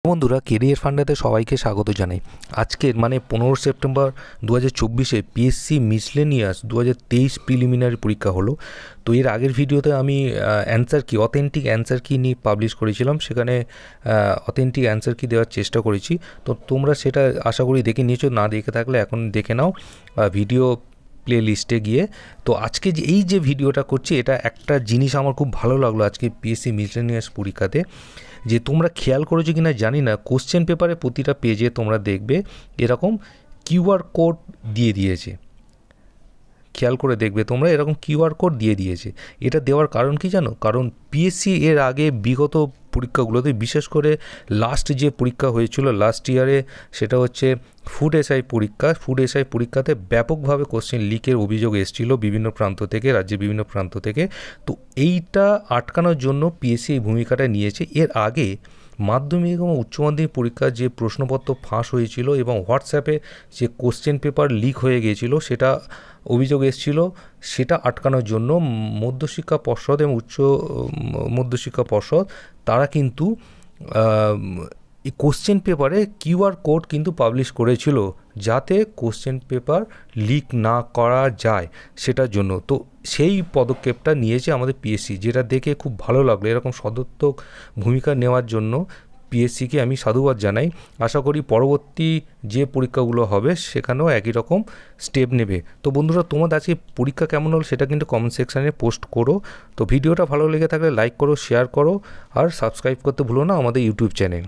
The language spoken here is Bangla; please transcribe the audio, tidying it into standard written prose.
বন্ধুরা, কেরিয়ার ফান্ডাতে সবাইকে স্বাগত জানাই। আজকের মানে 15 সেপ্টেম্বর 2024-এ পিএসসি মিসলেনিয়াস 2023 প্রিলিমিনারি পরীক্ষা হলো। তো এর আগের ভিডিওতে আমি অথেন্টিক অ্যান্সার কি নিয়ে পাবলিশ করেছিলাম, সেখানে অথেন্টিক অ্যান্সার কি দেওয়ার চেষ্টা করেছি। তো তোমরা সেটা আশা করি দেখে নিয়েছো, না দেখে থাকলে এখন দেখে নাও ভিডিও প্লে লিস্টে গিয়ে। তো আজকে এই যে ভিডিওটা করছি, এটা একটা জিনিস আমার খুব ভালো লাগলো আজকে পিএসসি মিসলেনিয়াস পরীক্ষাতে, যে তোমরা খেয়াল করেছো কি না জানি না, কোশ্চেন পেপারে প্রতিটা পেজে তোমরা দেখবে এরকম কিউআর কোড দিয়ে দিয়েছে। খেয়াল করে দেখবে তোমরা, এরকম কিউআর কোড দিয়ে দিয়েছে। এটা দেওয়ার কারণ কি জানো? কারণ পিএসসি এর আগে বিগত পরীক্ষাগুলোতে, বিশেষ করে লাস্ট যে পরীক্ষা হয়েছিল লাস্ট ইয়ারে, সেটা হচ্ছে ফুড এসআই পরীক্ষা। ফুড এসআই পরীক্ষাতে ব্যাপকভাবে কোশ্চেন লিকের অভিযোগ এসেছিলো বিভিন্ন প্রান্ত থেকে, রাজ্যের বিভিন্ন প্রান্ত থেকে। তো এইটা আটকানোর জন্য পিএসসি এই ভূমিকাটা নিয়েছে। এর আগে মাধ্যমিক এবং উচ্চ মাধ্যমিক পরীক্ষার যে প্রশ্নপত্র ফাঁস হয়েছিল এবং হোয়াটসঅ্যাপে যে কোশ্চেন পেপার লিক হয়ে গিয়েছিল, সেটা অভিযোগ এসেছিলো, সেটা আটকানোর জন্য মধ্যশিক্ষা পর্ষদ এবং উচ্চ মধ্যশিক্ষা পর্ষদ তারা কিন্তু এই কোশ্চেন পেপারে কিউআর কোড কিন্তু পাবলিশ করেছিল, যাতে কোশ্চেন পেপার লিক না করা যায় সেটার জন্য। তো সেই পদক্ষেপটা নিয়েছে আমাদের পিএসসি, যেটা দেখে খুব ভালো লাগলো। এরকম সদর্থক ভূমিকা নেওয়ার জন্য পিএসসিকে আমি সাধুবাদ জানাই। আশা করি পরবর্তী যে পরীক্ষাগুলো হবে সেখানেও একই রকম স্টেপ নেবে। তো বন্ধুরা, তোমাদের আজকে পরীক্ষা কেমন হলো সেটা কিন্তু কমেন্ট সেকশানে পোস্ট করো। তো ভিডিওটা ভালো লেগে থাকলে লাইক করো, শেয়ার করো, আর সাবস্ক্রাইব করতে ভুলো না আমাদের ইউটিউব চ্যানেল।